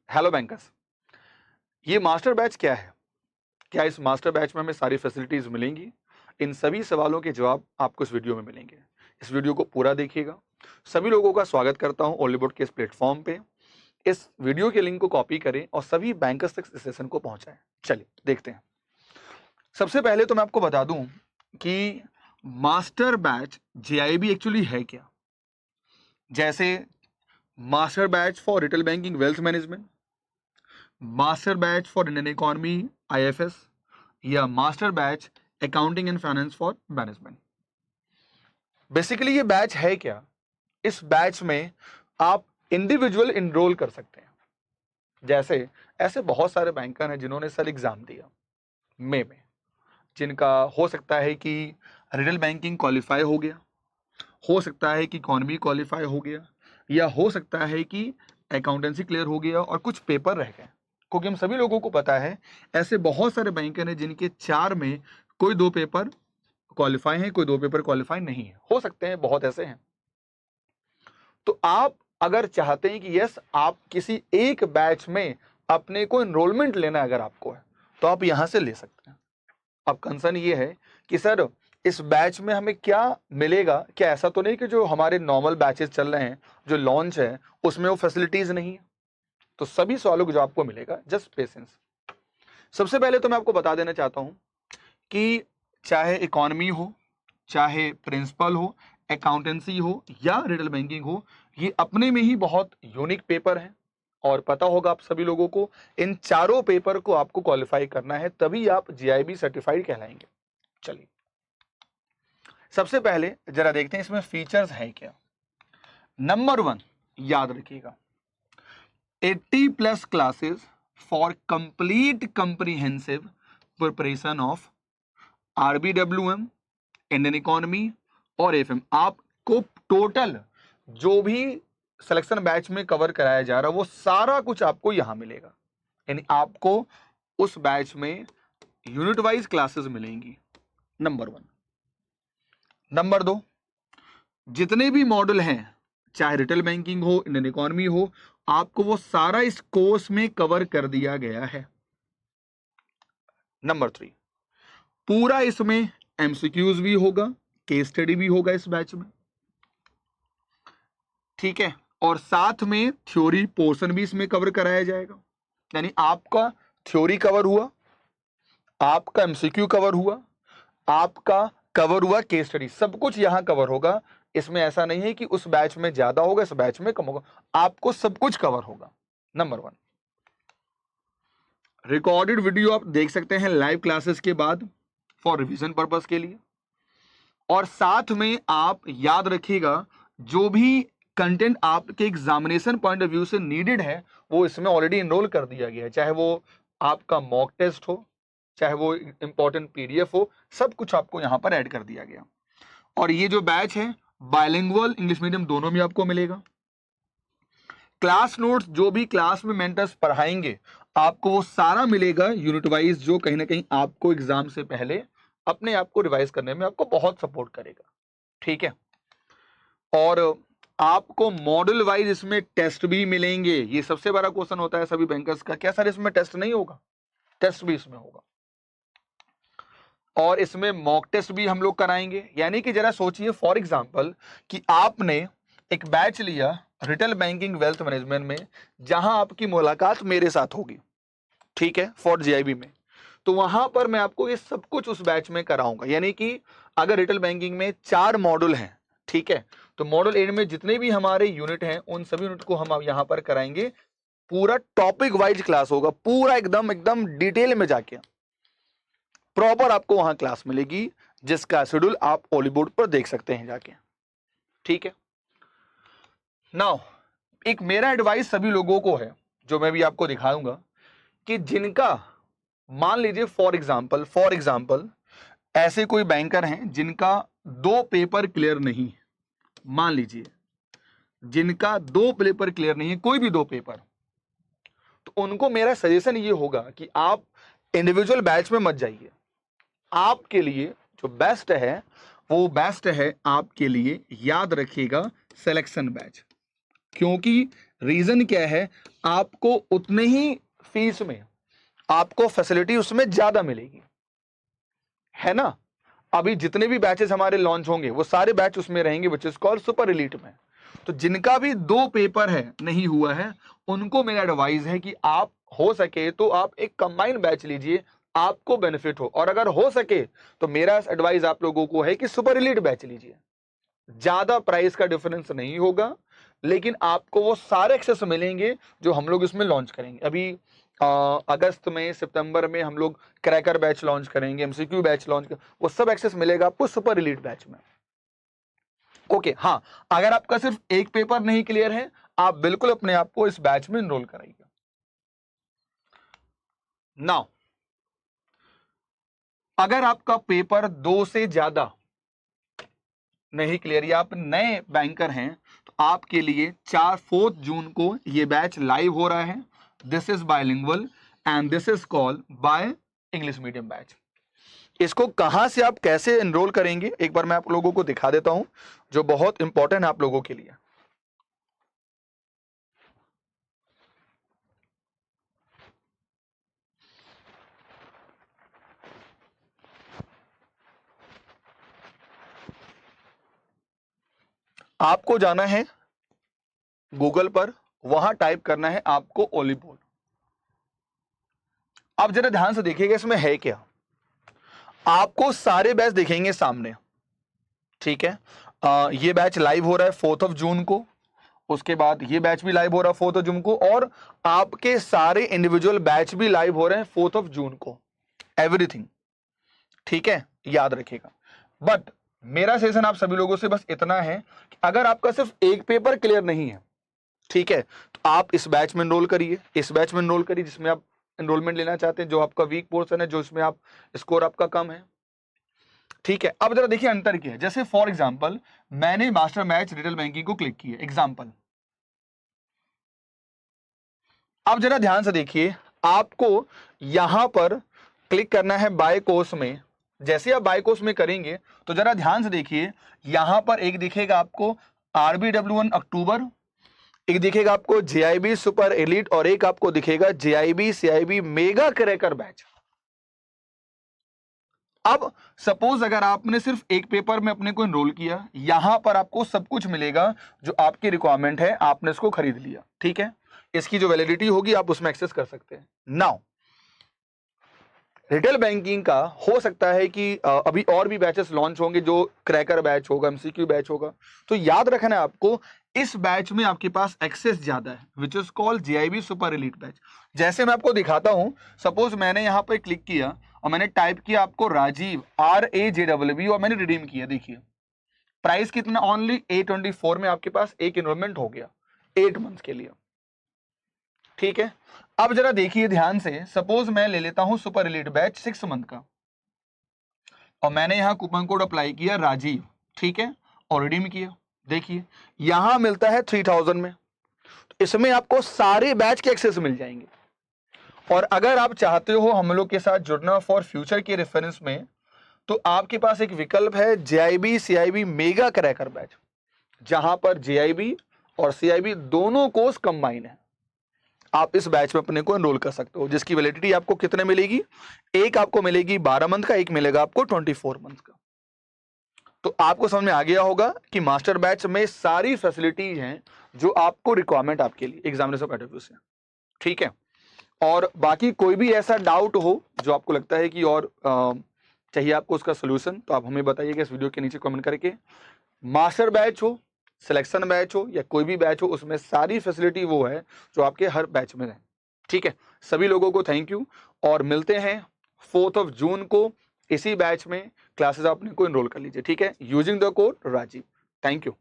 Hello bankers, ये master batch क्या है? क्या इस मास्टर बैच में हमें सारी फैसिलिटीज मिलेंगी? इन सभी सवालों के जवाब आपको इस वीडियो में मिलेंगे। इस वीडियो को पूरा देखिएगा। सभी लोगों का स्वागत करता हूं ओलीबोर्ड के इस प्लेटफॉर्म पे। इस वीडियो के लिंक को कॉपी करें और सभी बैंकर्स तक इस सेशन को पहुंचाएं। चलिए देखते हैं। सबसे पहले तो मैं आपको बता दूं कि मास्टर बैच जेआईबी एक्चुअली है क्या। जैसे master batch for retail banking wealth management, master batch for Indian economy IFS, या master batch accounting and finance for management. Basically ये बैच है क्या? इस बैच में आप इंडिविजुअल इनरोल कर सकते हैं। जैसे ऐसे बहुत सारे बैंकर हैं जिन्होंने सर एग्जाम दिया मई में, जिनका हो सकता है कि रिटेल बैंकिंग क्वालिफाई हो गया, हो सकता है कि इकोनॉमी क्वालिफाई हो गया, या हो सकता है कि अकाउंटेंसी क्लियर हो गया और कुछ पेपर रह गए। क्योंकि हम सभी लोगों को पता है ऐसे बहुत सारे बैंकर हैं जिनके 4 में कोई 2 पेपर क्वालिफाई हैं, कोई 2 पेपर क्वालिफाई नहीं है, हो सकते हैं, बहुत ऐसे हैं। तो आप अगर चाहते हैं कि यस आप किसी एक बैच में अपने को एनरोलमेंट लेना अगर आपको है तो आप यहां से ले सकते हैं। अब कंसर्न ये है कि सर इस बैच में हमें क्या मिलेगा? क्या ऐसा तो नहीं कि जो हमारे नॉर्मल बैचेस चल रहे हैं, जो लॉन्च है, उसमें वो फैसिलिटीज नहीं है? तो सभी सवालों का जो आपको मिलेगा, जस्ट पेशेंस। सबसे पहले तो मैं आपको बता देना चाहता हूं कि चाहे इकोनॉमी हो, चाहे प्रिंसिपल हो, अकाउंटेंसी हो या रिटेल बैंकिंग हो, ये अपने में ही बहुत यूनिक पेपर है। और पता होगा आप सभी लोगों को इन चारों पेपर को आपको क्वालिफाई करना है, तभी आप जीआईबी सर्टिफाइड कहलाएंगे। चलिए सबसे पहले जरा देखते हैं इसमें फीचर्स है क्या। नंबर 1 याद रखिएगा, 80+ classes for complete comprehensive preparation of RBWM, Indian economy और एफएम। आपको टोटल जो भी सिलेक्शन बैच में कवर कराया जा रहा है वो सारा कुछ आपको यहां मिलेगा। यानी आपको उस बैच में यूनिट वाइज क्लासेस मिलेंगी। नंबर 1। नंबर 2, जितने भी मॉडल हैं, चाहे रिटेल बैंकिंग हो, इंडियन इकोनॉमी हो, आपको वो सारा इस कोर्स में कवर कर दिया गया है। नंबर 3, पूरा इसमें एमसीक्यूज भी होगा, केस स्टडी भी होगा इस बैच में, ठीक है। और साथ में थ्योरी पोर्शन भी इसमें कवर कराया जाएगा। यानी आपका थ्योरी कवर हुआ, आपका एमसीक्यू कवर हुआ, आपका कवर हुआ केस स्टडी, सब कुछ यहां कवर होगा। इसमें ऐसा नहीं है कि उस बैच में ज्यादा होगा, इस बैच में कम होगा, आपको सब कुछ कवर होगा। नंबर 1, रिकॉर्डेड वीडियो आप देख सकते हैं लाइव क्लासेस के बाद फॉर रिवीजन पर्पस के लिए। और साथ में आप याद रखिएगा जो भी कंटेंट आपके एग्जामिनेशन पॉइंट ऑफ व्यू से नीडेड है वो इसमें ऑलरेडी इनरोल कर दिया गया है। चाहे वो आपका मॉक टेस्ट हो, चाहे वो इंपॉर्टेंट पीडीएफ हो, सब कुछ आपको यहां पर ऐड कर दिया गया। और ये जो बैच है बाइलिंगुअल इंग्लिश मीडियम दोनों में आपको मिलेगा। क्लास नोट्स जो भी क्लास में मेंटर्स पढ़ाएंगे आपको वो सारा मिलेगा यूनिट वाइज, जो कहीं ना कहीं आपको एग्जाम से पहले अपने आप को रिवाइज करने में आपको बहुत सपोर्ट करेगा, ठीक है। और आपको मॉडल वाइज इसमें टेस्ट भी मिलेंगे। ये सबसे बड़ा क्वेश्चन होता है सभी बैंकर्स का, क्या सर इसमें टेस्ट नहीं होगा? टेस्ट भी इसमें होगा। और इसमें मॉक टेस्ट भी हम लोग कराएंगे। यानी कि जरा सोचिए फॉर एग्जांपल कि आपने एक बैच लिया रिटेल बैंकिंग वेल्थ मैनेजमेंट में, जहां आपकी मुलाकात मेरे साथ होगी, ठीक है, फॉर जीआईबी में। तो वहां पर मैं आपको ये सब कुछ उस बैच में कराऊंगा। यानी कि अगर रिटेल बैंकिंग में 4 मॉड्यूल हैं, ठीक है, तो मॉड्यूल ए में जितने भी हमारे यूनिट हैं उन सभी यूनिट को हम यहां पर कराएंगे। पूरा टॉपिक वाइज क्लास होगा, पूरा एकदम एकदम डिटेल में जाके प्रॉपर आपको वहां क्लास मिलेगी, जिसका शेड्यूल आप ओलीबोर्ड पर देख सकते हैं जाके, ठीक है। नाउ एक मेरा एडवाइस सभी लोगों को है जो मैं भी आपको दिखाऊंगा कि जिनका मान लीजिए फॉर एग्जांपल ऐसे कोई बैंकर हैं जिनका 2 पेपर क्लियर नहीं, मान लीजिए जिनका 2 पेपर क्लियर नहीं है, कोई भी 2 पेपर, तो उनको मेरा सजेशन ये होगा कि आप इंडिविजुअल बैच में मत जाइए। आपके लिए जो बेस्ट है वो बेस्ट है आपके लिए, याद रखिएगा, सिलेक्शन बैच। क्योंकि रीजन क्या है, आपको उतने ही फीस में आपको फैसिलिटी उसमें ज्यादा मिलेगी, है ना। अभी जितने भी बैचेस हमारे लॉन्च होंगे वो सारे बैच उसमें रहेंगे which is called super elite में। तो जिनका भी 2 पेपर है नहीं हुआ है, उनको मेरा एडवाइस है कि आप हो सके तो आप एक कंबाइंड बैच लीजिए, आपको बेनिफिट हो। और अगर हो सके तो मेरा एडवाइस आप लोगों को है कि सुपर एलीट बैच लीजिए। ज्यादा प्राइस का डिफरेंस नहीं होगा, लेकिन आपको वो सारे एक्सेस मिलेंगे जो हम लोग इसमें लॉन्च करेंगे। अभी अगस्त में, सितंबर में हम लोग क्रैकर बैच लॉन्च करेंगे, एमसीक्यू बैच लॉन्च करेंगे, वो सब एक्सेस मिलेगा आपको सुपर एलीट बैच में। ओके, हाँ, अगर आपका सिर्फ एक पेपर नहीं क्लियर है, आप बिल्कुल अपने आप को इस बैच में इनरोल कराइए। नाउ अगर आपका पेपर 2 से ज्यादा नहीं क्लियर या आप नए बैंकर हैं, तो आपके लिए 4 जून को ये बैच लाइव हो रहा है। This is bilingual and this is called by English medium batch. इसको कहां से आप कैसे एनरोल करेंगे, एक बार मैं आप लोगों को दिखा देता हूं, जो बहुत इंपॉर्टेंट है आप लोगों के लिए। आपको जाना है गूगल पर, वहां टाइप करना है आपको ओलीबोल। आप जरा ध्यान से देखिएगा इसमें है क्या। आपको सारे बैच दिखेंगे सामने, ठीक है। ये बैच लाइव हो रहा है 4 जून को, उसके बाद ये बैच भी लाइव हो रहा है 4 जून को, और आपके सारे इंडिविजुअल बैच भी लाइव हो रहे हैं 4 जून को, एवरीथिंग, ठीक है, याद रखिएगा। बट मेरा सेशन आप सभी लोगों से बस इतना है कि अगर आपका सिर्फ एक पेपर क्लियर नहीं है, ठीक है, तो आप इस बैच में एनरोल करिए, इस बैच में एनरोल करिए जिसमें आप एनरोलमेंट लेना चाहते हैं, जो आपका वीक पोर्शन है, जो इसमें आप स्कोर आपका कम है, ठीक है। अब जरा देखिए अंतर क्या है। जैसे फॉर एग्जांपल मैंने मास्टर मैच रिटेल बैंकिंग को क्लिक किया, एग्जांपल। अब जरा ध्यान से देखिए, आपको यहां पर क्लिक करना है बाय कोर्स में। जैसे आप बाय कोर्स में करेंगे तो जरा ध्यान से देखिए, यहां पर एक दिखेगा आपको RBW1 अक्टूबर, एक दिखेगा आपको JIB सुपर एलीट, और एक आपको दिखेगा JIB CIB mega cracker batch. अब सपोज अगर आपने सिर्फ एक पेपर में अपने को एनरोल किया, यहां पर आपको सब कुछ मिलेगा जो आपकी रिक्वायरमेंट है, आपने इसको खरीद लिया, ठीक है। इसकी जो वैलिडिटी होगी आप उसमें एक्सेस कर सकते हैं। नाउ रिटेल बैंकिंग का हो सकता है कि अभी और भी बैचेस लॉन्च होंगे, जो क्रैकर बैच होगा, MCQ बैच होगा, तो याद रखना है आपको इस बैच में आपके पास एक्सेस ज्यादा है, which is called JIB super elite batch. जैसे मैं आपको दिखाता हूं, सपोज मैंने यहां पर क्लिक किया और मैंने टाइप किया आपको राजीव RAJWB और मैंने रिडीम किया। देखिए प्राइस कितना, ओनली A24 में आपके पास एक एनरोलमेंट हो गया 8 मंथ के लिए, ठीक है। अब जरा देखिए ध्यान से, सपोज मैं ले लेता हूं सुपर एलीट बैच 6 मंथ का, और मैंने यहां कूपन कोड अप्लाई किया राजीव, ठीक है, और रिडीम किया। देखिए यहां मिलता है 3000 में, तो इसमें आपको सारे बैच के एक्सेस मिल जाएंगे। और अगर आप चाहते हो हम लोग के साथ जुड़ना फॉर फ्यूचर के रेफरेंस में, तो आपके पास एक विकल्प है JIB CIB mega cracker batch, जहां पर JIB और CIB दोनों कोर्स कंबाइन है। आप इस बैच में अपने को एनरोल कर सकते हो, जिसकी वैलिडिटी आपको कितने मिलेगी, एक आपको मिलेगी 12 मंथ का, एक मिलेगा आपको 24 मंथ का। तो आपको समझ में आ गया होगा कि मास्टर बैच में सारी फैसिलिटी हैं जो आपको रिक्वायरमेंट आपके लिए एग्जामिनेशन पॉइंट ऑफ व्यू से, ठीक है। और बाकी कोई भी ऐसा डाउट हो जो आपको लगता है कि और चाहिए आपको उसका सोल्यूशन, तो आप हमें बताइएगा इस वीडियो के नीचे कमेंट करके। मास्टर बैच हो, सिलेक्शन बैच हो, या कोई भी बैच हो, उसमें सारी फैसिलिटी वो है जो आपके हर बैच में है, ठीक है। सभी लोगों को थैंक यू, और मिलते हैं 4 जून को इसी बैच में। क्लासेस अपने को एनरोल कर लीजिए, ठीक है, using the code Rajeev. Thank you.